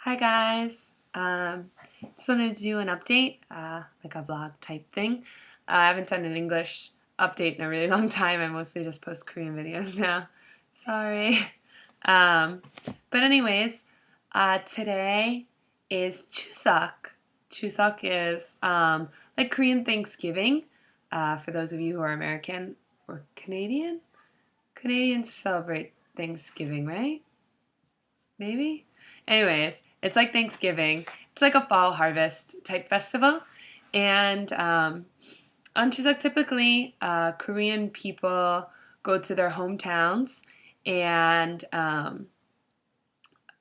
Hi guys. Just wanted to do an update, like a vlog type thing. I haven't done an English update in a really long time. I mostly just post Korean videos now. Sorry. Um, but anyways, today is Chuseok. Chuseok is like Korean Thanksgiving. For those of you who are American or Canadian, Canadians celebrate Thanksgiving, right? Maybe? Anyways, it's like Thanksgiving. It's like a fall harvest type festival. And on Chuseok, typically, Korean people go to their hometowns, and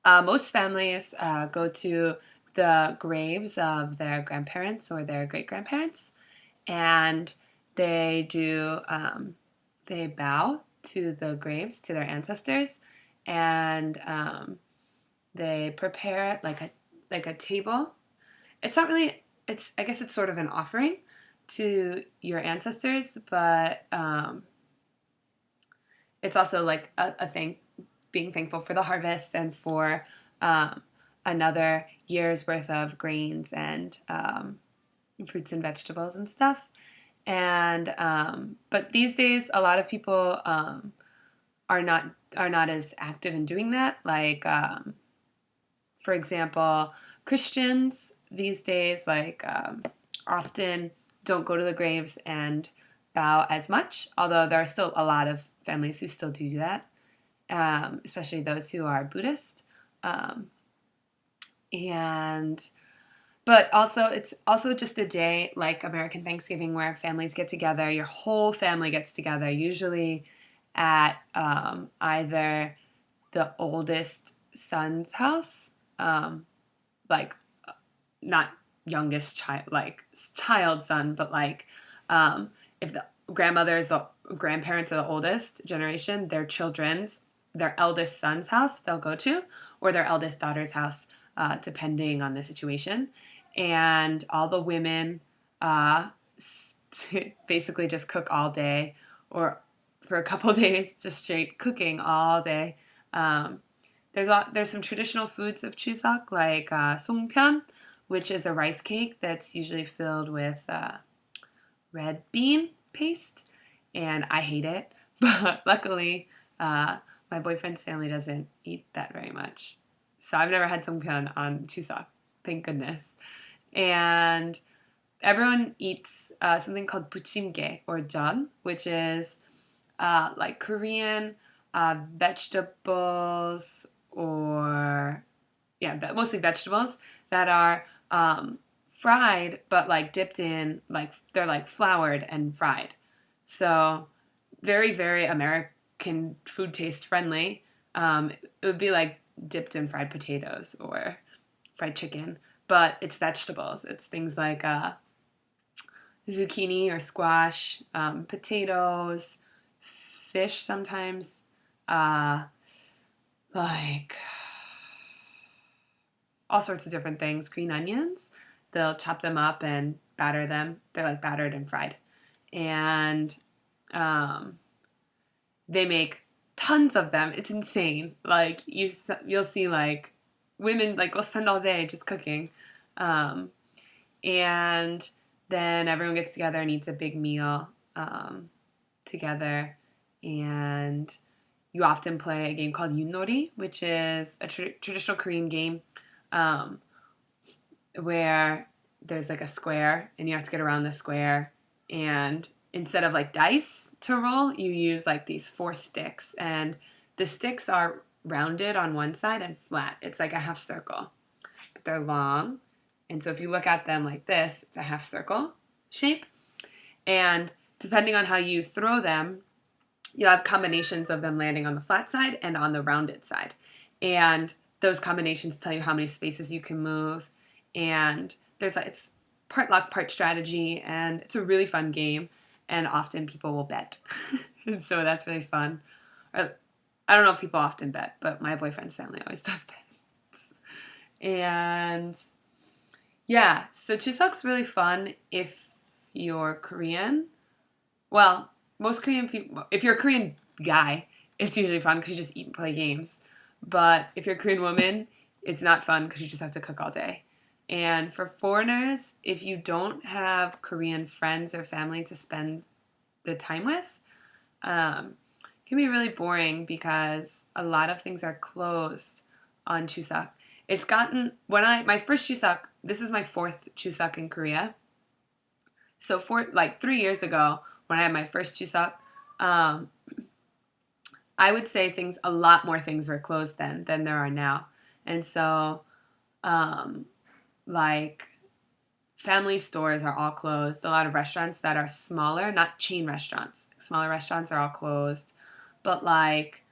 most families go to the graves of their grandparents or their great grandparents, and they do they bow to the graves, to their ancestors, and they prepare like a table. It's not really. It's I guess it's sort of an offering to your ancestors, but it's also like a thing, being thankful for the harvest and for another year's worth of grains and fruits and vegetables and stuff. And but these days, a lot of people are not as active in doing that. Like for example, Christians these days often don't go to the graves and bow as much, although there are still a lot of families who still do that, especially those who are Buddhist. And But also, it's also just a day like American Thanksgiving where families get together. Your whole family gets together, usually at either the oldest son's house, like not youngest child, like child son, but like if the grandmother is the grandparents are the oldest generation, their eldest son's house they'll go to, or their eldest daughter's house, depending on the situation. And all the women basically just cook all day, or for a couple days, just straight cooking all day. There's some traditional foods of Chuseok, like songpyeon, which is a rice cake that's usually filled with red bean paste, and I hate it. But luckily, my boyfriend's family doesn't eat that very much, so I've never had songpyeon on Chuseok. Thank goodness. And everyone eats something called buchimge or jeon, which is like Korean vegetables, or mostly vegetables that are fried, but like dipped in, like they're like floured and fried. So very, very American food taste friendly. It would be like dipped in fried potatoes or fried chicken, but it's vegetables. It's things like zucchini or squash, potatoes, fish sometimes, like all sorts of different things. Green onions, they'll chop them up and batter them. They're like battered and fried. And they make tons of them. It's insane. Like you'll see like women like will spend all day just cooking. And then everyone gets together and eats a big meal together. And you often play a game called yunori, which is a traditional Korean game where there's like a square and you have to get around the square. And instead of like dice to roll, you use like these 4 sticks. And the sticks are rounded on one side and flat. It's like a half circle, but they're long. And so if you look at them like this, it's a half circle shape. And depending on how you throw them, you'll have combinations of them landing on the flat side and on the rounded side. And those combinations tell you how many spaces you can move. And it's part luck, part strategy, and it's a really fun game. And often people will bet. And so that's really fun. I don't know if people often bet, but my boyfriend's family always does bet. And yeah, so Chuseok's really fun if you're Korean. Well, most Korean people, if you're a Korean guy, it's usually fun because you just eat and play games. But if you're a Korean woman, it's not fun because you just have to cook all day. And for foreigners, if you don't have Korean friends or family to spend the time with, it can be really boring because a lot of things are closed on Chuseok. It's gotten, my first Chuseok, this is my fourth Chuseok in Korea. So for like 3 years ago, when I had my first Chuseok, I would say a lot more things were closed then than there are now. And so, like, family stores are all closed. A lot of restaurants that are smaller, not chain restaurants, smaller restaurants are all closed. But like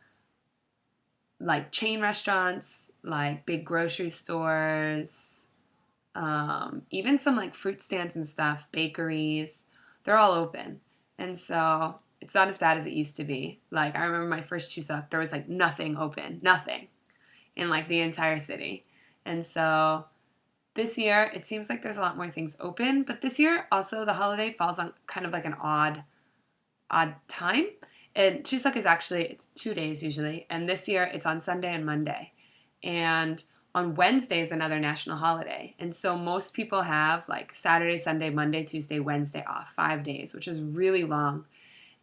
chain restaurants, like big grocery stores, even some like fruit stands and stuff, bakeries, they're all open. And so it's not as bad as it used to be. Like, I remember my first Chuseok, there was like nothing open, nothing in like the entire city. And so this year, it seems like there's a lot more things open. But this year, also, the holiday falls on kind of like an odd time. And Chuseok is actually, it's 2 days usually. And this year, it's on Sunday and Monday. And on Wednesday is another national holiday. And so most people have like Saturday, Sunday, Monday, Tuesday, Wednesday off, 5 days, which is really long.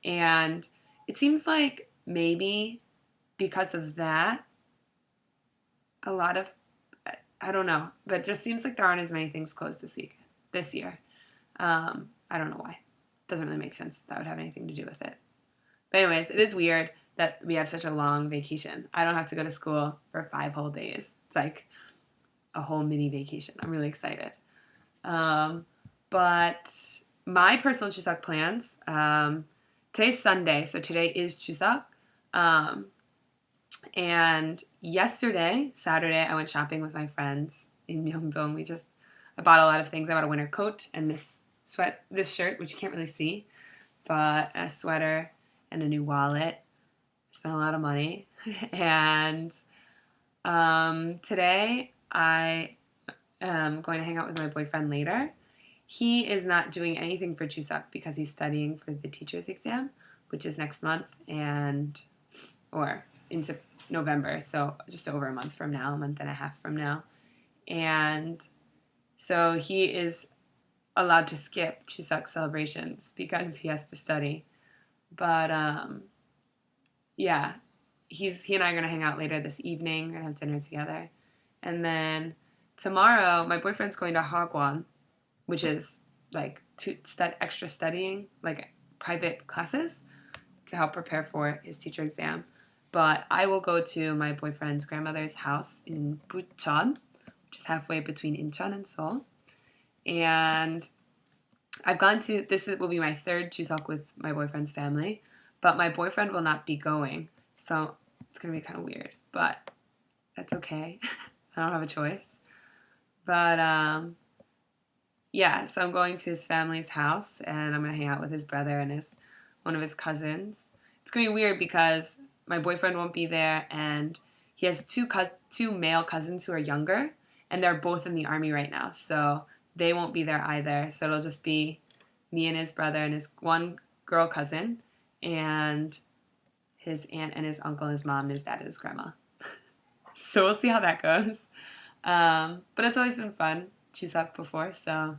And it seems like maybe because of that, a lot of, I don't know, but it just seems like there aren't as many things closed this year. I don't know why. It doesn't really make sense that would have anything to do with it. But anyways, it is weird that we have such a long vacation. I don't have to go to school for 5 whole days. It's like a whole mini vacation. I'm really excited. But my personal Chuseok plans, today's Sunday, so today is Chuseok. And yesterday, Saturday, I went shopping with my friends in Myeongdong. I bought a lot of things. I bought a winter coat and this shirt, which you can't really see, but a sweater and a new wallet. Spent a lot of money. And today I am going to hang out with my boyfriend later. He is not doing anything for Chuseok because he's studying for the teacher's exam, which is next month or in November, so just over a month from now, a month and a half from now. And so he is allowed to skip Chuseok celebrations because he has to study. But yeah, he and I are going to hang out later this evening. We're going to have dinner together. And then tomorrow, my boyfriend's going to Hagwon, which is like extra studying, like private classes to help prepare for his teacher exam. But I will go to my boyfriend's grandmother's house in Bucheon, which is halfway between Incheon and Seoul. And this will be my third Chuseok with my boyfriend's family, but my boyfriend will not be going. So it's going to be kind of weird, but that's okay. I don't have a choice. But yeah, so I'm going to his family's house, and I'm going to hang out with his brother and one of his cousins. It's going to be weird because my boyfriend won't be there, and he has two male cousins who are younger, and they're both in the army right now, so they won't be there either. So it'll just be me and his brother and his one girl cousin, and his aunt and his uncle and his mom and his dad and his grandma. So we'll see how that goes. But it's always been fun. Chuseok before, so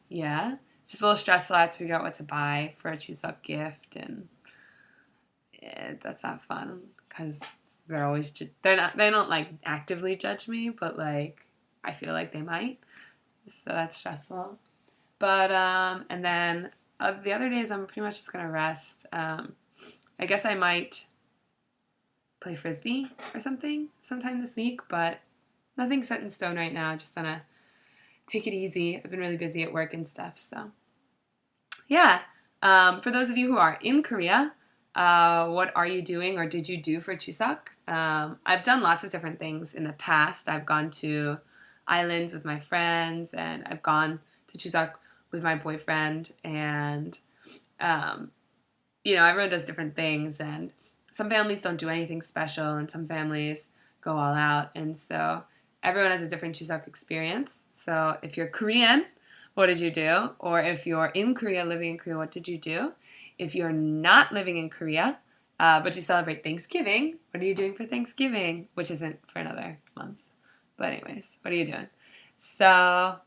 yeah. Just a little stressful. I have to figure out what to buy for a Chuseok gift, and that's not fun because they don't like actively judge me, but like I feel like they might, so that's stressful. But and then the other days I'm pretty much just gonna rest. I guess I might play frisbee or something sometime this week, but nothing's set in stone right now. Just gonna take it easy. I've been really busy at work and stuff, so yeah. For those of you who are in Korea, what are you doing or did you do for Chuseok? I've done lots of different things in the past. I've gone to islands with my friends, and I've gone to Chuseok with my boyfriend, and everyone does different things, and some families don't do anything special, and some families go all out, and so everyone has a different Chuseok experience. So if you're Korean, what did you do? Or if you're in Korea, living in Korea, what did you do? If you're not living in Korea But you celebrate Thanksgiving. What are you doing for Thanksgiving? Which isn't for another month. But anyways, what are you doing? So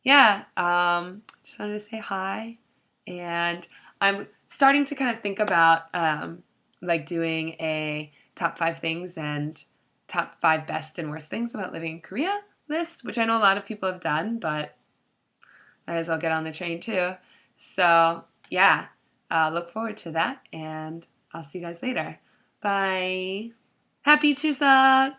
yeah, just wanted to say hi. And I'm starting to kind of think about like doing a top 5 things and top 5 best and worst things about living in Korea list, which I know a lot of people have done, but might as well get on the train too. So yeah, look forward to that, and I'll see you guys later. Bye. Happy Chuseok!